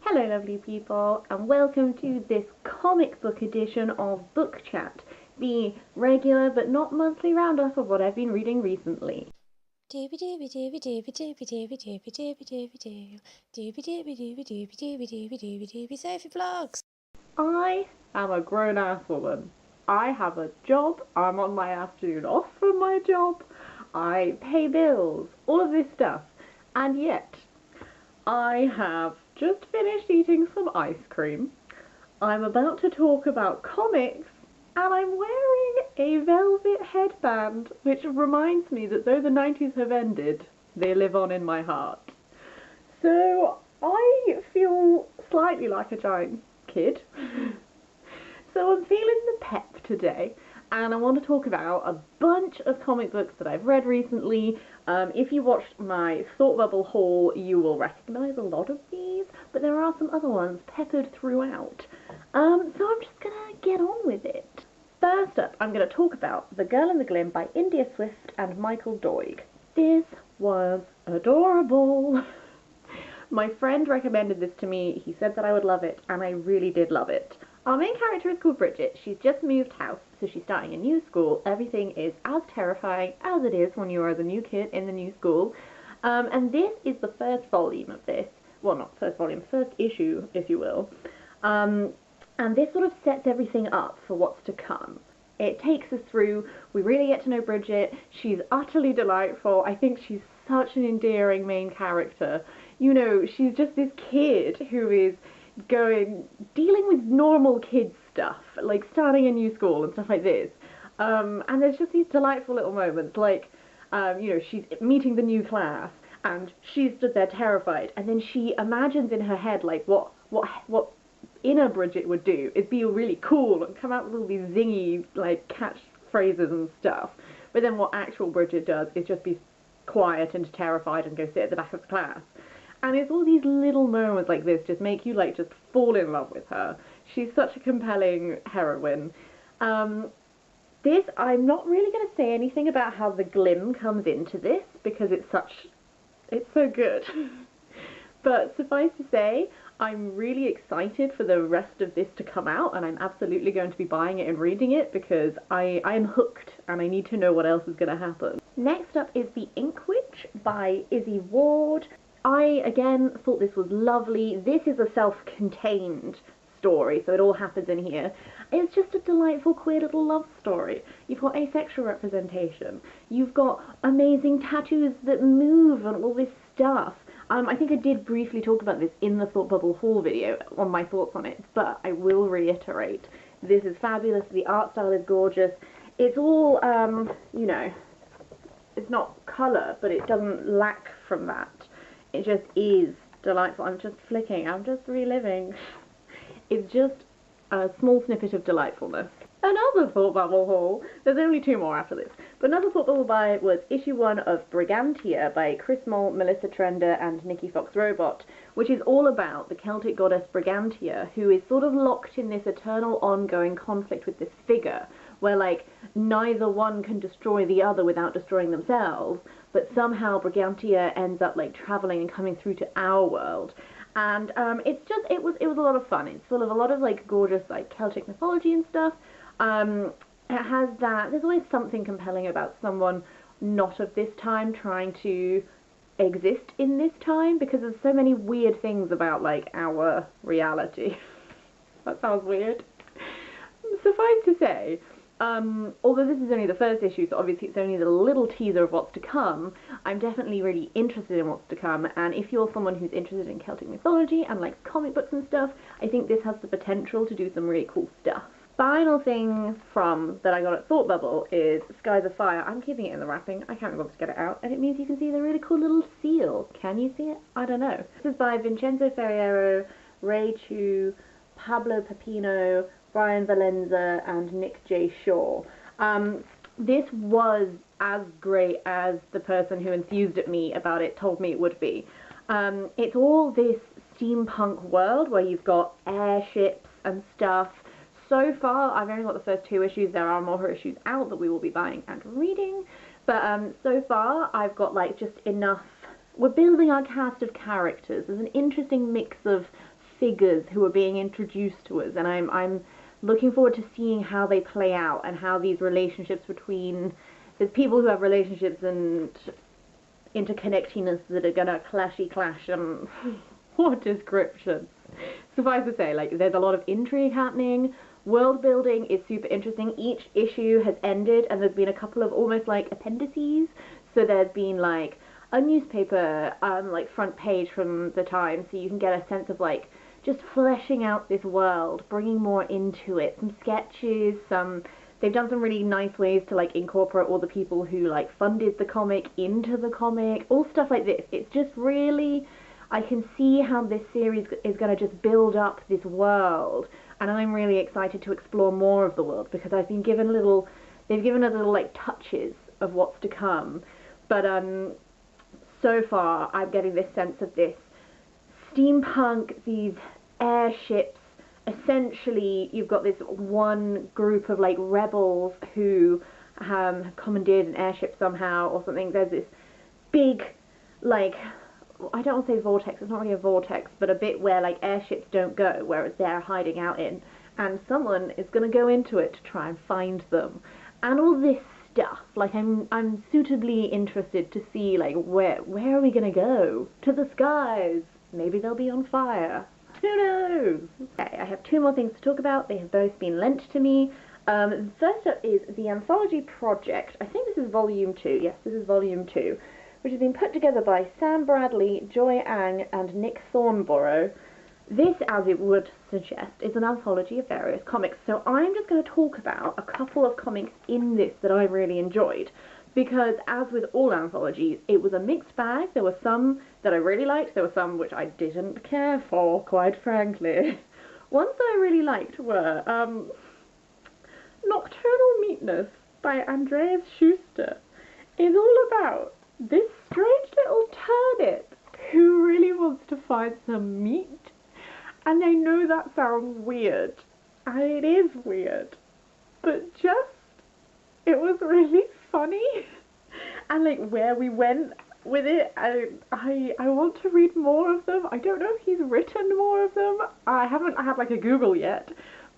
Hello lovely people, and welcome to this comic book edition of Book Chat, the regular but not monthly roundup of what I've been reading recently. Sophie Vlogs. I am a grown-ass woman. I have a job, I'm on my afternoon off from my job, I pay bills, all of this stuff, and yet I have just finished eating some ice cream. I'm about to talk about comics, and I'm wearing a velvet headband, which reminds me that though the 90s have ended, they live on in my heart. So I feel slightly like a giant kid. So I'm feeling the pep today, and I want to talk about a bunch of comic books that I've read recently. If you watched my Thought Bubble haul, you will recognise a lot of these, but there are some other ones peppered throughout. So I'm just gonna get on with it. First up, I'm going to talk about The Girl in the Glim by India Swift and Michael Doig. This was adorable. My friend recommended this to me, he said that I would love it, and I really did love it. Our main character is called Bridget. She's just moved house, so she's starting a new school. Everything is as terrifying as it is when you are the new kid in the new school. And this is the first volume of this. Well, not first volume, first issue, if you will. And this sort of sets everything up for what's to come. It takes us through, we really get to know Bridget. She's utterly delightful. I think she's such an endearing main character. You know, she's just this kid who is dealing with normal kid stuff, like starting a new school and stuff like this. And there's just these delightful little moments, like, you know, she's meeting the new class, and she's stood there terrified, and then she imagines in her head, like, what inner Bridget would do is be really cool and come out with all these zingy, like, catchphrases and stuff. But then what actual Bridget does is just be quiet and terrified and go sit at the back of the class. And it's all these little moments like this just make you, like, just fall in love with her. She's such a compelling heroine. I'm not really going to say anything about how the Glim comes into this, because it's so good. But suffice to say, I'm really excited for the rest of this to come out, and I'm absolutely going to be buying it and reading it because I'm hooked and I need to know what else is going to happen. Next up is The Ink Witch by Izzy Ward. I, again, thought this was lovely. This is a self-contained story, so it all happens in here. It's just a delightful, queer little love story. You've got asexual representation. You've got amazing tattoos that move and all this stuff. I think I did briefly talk about this in the Thought Bubble haul video on my thoughts on it, but I will reiterate. This is fabulous. The art style is gorgeous. It's all, you know, it's not colour, but it doesn't lack from that. It just is delightful. I'm just flicking. I'm just reliving. It's just a small snippet of delightfulness. Another Thought Bubble haul. There's only two more after this. But another Thought Bubble buy was issue 1 of Brigante by Chris Moll, Melissa Trender and Nikki Fox Robot, which is all about the Celtic goddess Brigante, who is sort of locked in this eternal ongoing conflict with this figure, where, like, neither one can destroy the other without destroying themselves, but somehow Brigante ends up, like, traveling and coming through to our world. And it was a lot of fun. It's full of a lot of, like, gorgeous, like, Celtic mythology and stuff. It has that, there's always something compelling about someone not of this time trying to exist in this time, because there's so many weird things about, like, our reality. That sounds weird. Suffice to say, although this is only the first issue, so obviously it's only the little teaser of what's to come, I'm definitely really interested in what's to come, and if you're someone who's interested in Celtic mythology and likes comic books and stuff, I think this has the potential to do some really cool stuff. Final thing that I got at Thought Bubble is Skies of Fire. I'm keeping it in the wrapping. I can't remember to get it out, and it means you can see the really cool little seal. Can you see it? I don't know. This is by Vincenzo Ferriero, Ray Chu, Pablo Pepino, Brian Valenza, and Nick J. Shaw. This was as great as the person who enthused at me about it told me it would be. It's all this steampunk world where you've got airships and stuff. So far, I've only got the first 2 issues. There are more issues out that we will be buying and reading. But so far, I've got, like, just enough. We're building our cast of characters. There's an interesting mix of figures who are being introduced to us, and I'm looking forward to seeing how they play out and how these relationships between there's people who have relationships and interconnectiness that are gonna clash. What description. Suffice to say, like, there's a lot of intrigue happening. World building is super interesting. Each issue has ended, and there's been a couple of almost like appendices. So there's been like a newspaper, like front page from the time, so you can get a sense of like just fleshing out this world, bringing more into it. Some sketches, they've done some really nice ways to like incorporate all the people who like funded the comic into the comic, all stuff like this. It's just really, I can see how this series is going to just build up this world, and I'm really excited to explore more of the world because I've been given they've given us little like touches of what's to come, but so far I'm getting this sense of this steampunk, these airships. Essentially, you've got this one group of like rebels who commandeered an airship somehow or something. There's this big, like, I don't want to say vortex, it's not really a vortex, but a bit where like airships don't go, where they're hiding out in, and someone is going to go into it to try and find them, and all this stuff. Like, I'm suitably interested to see like where are we going to go? To the skies. Maybe they'll be on fire. Who knows? Okay, I have two more things to talk about. They have both been lent to me. First up is the Anthology Project. I think this is volume 2. Yes, this is volume 2, which has been put together by Sam Bradley, Joy Ang, and Nick Thornborough. This, as it would suggest, is an anthology of various comics, so I'm just going to talk about a couple of comics in this that I really enjoyed, because as with all anthologies, it was a mixed bag. There were some that I really liked, there were some which I didn't care for, quite frankly. Ones that I really liked were Nocturnal Meatness by Andreas Schuster. Is all about this strange little turnip who really wants to find some meat. And I know that sounds weird, and it is weird, but just, it was really funny, and like where we went with it, I want to read more of them. I don't know if he's written more of them. I haven't had like a Google yet,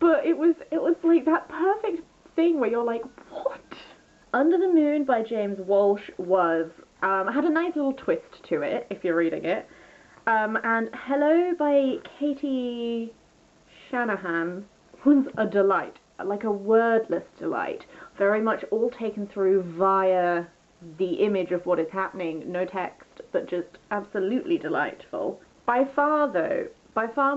but it was like that perfect thing where you're like, what? Under the Moon by James Walsh was had a nice little twist to it if you're reading it. And Hello by Katie Shanahan was a delight, like a wordless delight, very much all taken through via the image of what is happening, no text, but just absolutely delightful. By far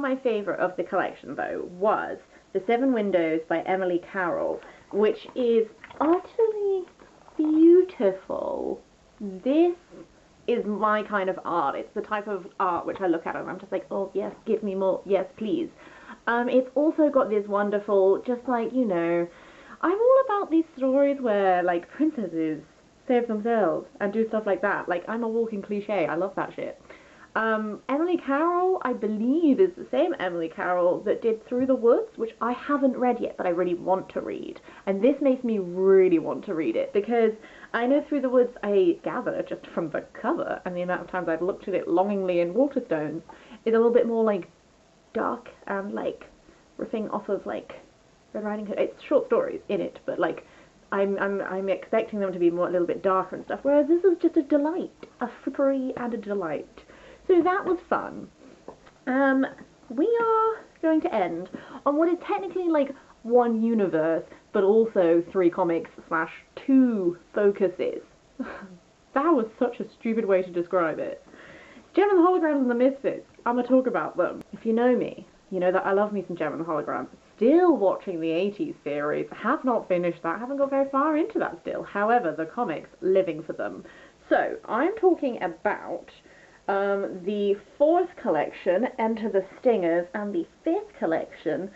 my favourite of the collection, though, was The Seven Windows by Emily Carroll, which is utterly beautiful. This is my kind of art. It's the type of art which I look at and I'm just like, oh yes, give me more, yes please. It's also got this wonderful, just like, you know, I'm all about these stories where like princesses save themselves and do stuff like that. Like, I'm a walking cliche, I love that shit. Emily Carroll, I believe, is the same Emily Carroll that did Through the Woods, which I haven't read yet, but I really want to read. And this makes me really want to read it, because I know Through the Woods, I gather, just from the cover, and the amount of times I've looked at it longingly in Waterstones, is a little bit more, like, dark and, like, riffing off of, like, Red Riding Hood. It's short stories in it, but, like, I'm expecting them to be more, a little bit darker and stuff, whereas this is just a delight. A frippery and a delight. So that was fun. We are going to end on what is technically like one universe, but also 3 comics / 2 focuses. That was such a stupid way to describe it. Gem and the Holograms and the Misfits. I'm going to talk about them. If you know me, you know that I love me some Gem and the Holograms. Still watching the 80s series. Have not finished that. Haven't got very far into that still. However, the comics, living for them. So, I'm talking about the 4th collection, Enter the Stingers, and the 5th collection,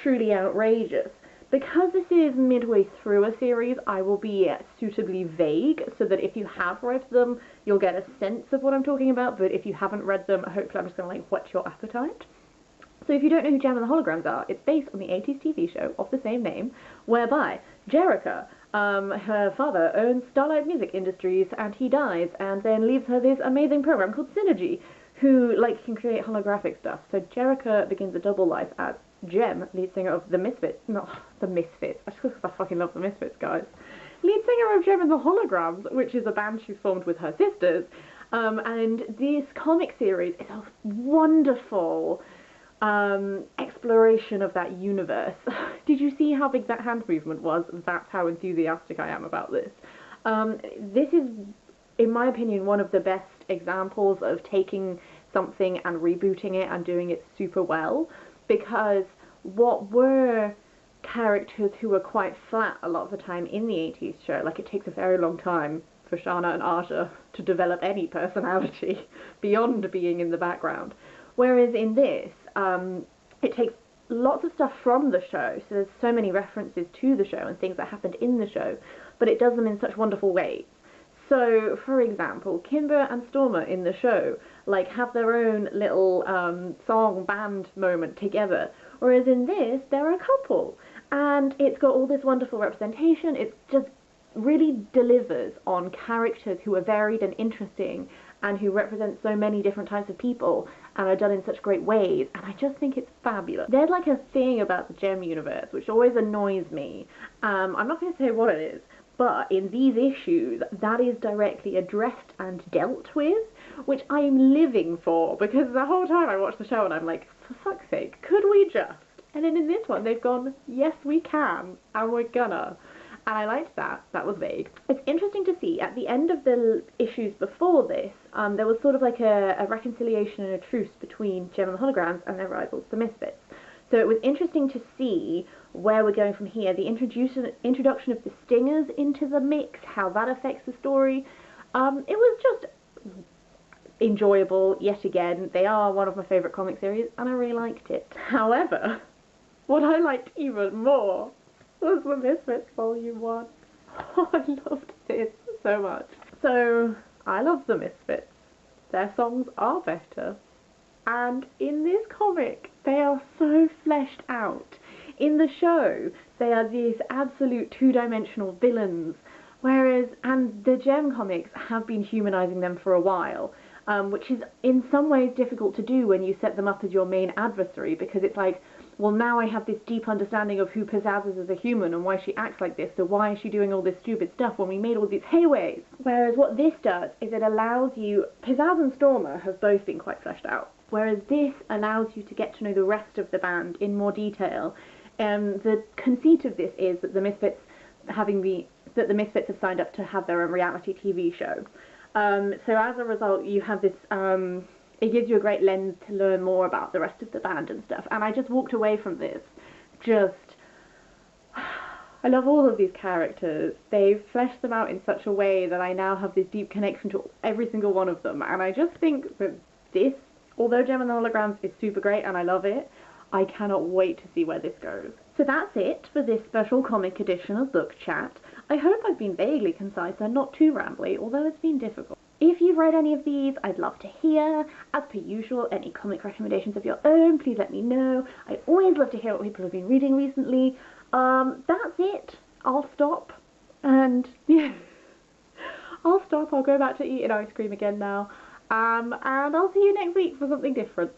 Truly Outrageous. Because this is midway through a series, I will be suitably vague, so that if you have read them, you'll get a sense of what I'm talking about, but if you haven't read them, hopefully I'm just going to like whet your appetite. So if you don't know who Gem and the Holograms are, it's based on the 80s TV show of the same name, whereby Jerica, her father owns Starlight Music Industries, and he dies, and then leaves her this amazing program called Synergy. who can create holographic stuff. So Jerica begins a double life as Jem, lead singer of the Misfits. Not the Misfits. I fucking love the Misfits, guys. Lead singer of Jem and the Holograms, which is a band she formed with her sisters. And this comic series is a wonderful exploration of that universe. Did you see how big that hand movement was? That's how enthusiastic I am about this. This is, in my opinion, one of the best examples of taking something and rebooting it and doing it super well, because what were characters who were quite flat a lot of the time in the 80s show, it takes a very long time for Shana and Aja to develop any personality beyond being in the background. Whereas in this, it takes lots of stuff from the show, so there's so many references to the show and things that happened in the show, but it does them in such wonderful ways. So, for example, Kimber and Stormer in the show, have their own little song band moment together, whereas in this, they're a couple, and it's got all this wonderful representation. It just really delivers on characters who are varied and interesting, and who represent so many different types of people, and are done in such great ways, and I just think it's fabulous. There's a thing about the Gem universe which always annoys me. I'm not going to say what it is, but in these issues, that is directly addressed and dealt with, which I'm living for, because the whole time I watch the show and I'm like, for fuck's sake, could we just? And then in this one, they've gone, yes, we can, and we're gonna. And I liked that. That was vague. It's interesting to see, at the end of the issues before this, there was sort of a reconciliation and a truce between Gem and the Holograms and their rivals, the Misfits. So it was interesting to see where we're going from here. The introduction of the Stingers into the mix, how that affects the story. It was just enjoyable yet again. They are one of my favourite comic series, and I really liked it. However, what I liked even more was the Misfits Volume 1. Oh, I loved this so much. So, I love the Misfits. Their songs are better. And in this comic, they are so fleshed out. In the show, they are these absolute two-dimensional villains, and the Gem comics have been humanizing them for a while, which is in some ways difficult to do when you set them up as your main adversary, because it's well, now I have this deep understanding of who Pizzazz is as a human and why she acts like this, so why is she doing all this stupid stuff when we made all these hayways? Whereas what this does is it allows you... Pizzazz and Stormer have both been quite fleshed out, whereas this allows you to get to know the rest of the band in more detail. The conceit of this is that the Misfits have signed up to have their own reality TV show. So as a result, you have this... it gives you a great lens to learn more about the rest of the band and stuff. And I just walked away from this I love all of these characters. They've fleshed them out in such a way that I now have this deep connection to every single one of them. And I just think that this, although Gem and the Holograms is super great and I love it, I cannot wait to see where this goes. So that's it for this special comic edition of Book Chat. I hope I've been vaguely concise and not too rambly, although it's been difficult. If you've read any of these, I'd love to hear. As per usual, any comic recommendations of your own, please let me know. I always love to hear what people have been reading recently. That's it. I'll stop. And, yeah. I'll stop. I'll go back to eating ice cream again now. And I'll see you next week for something different.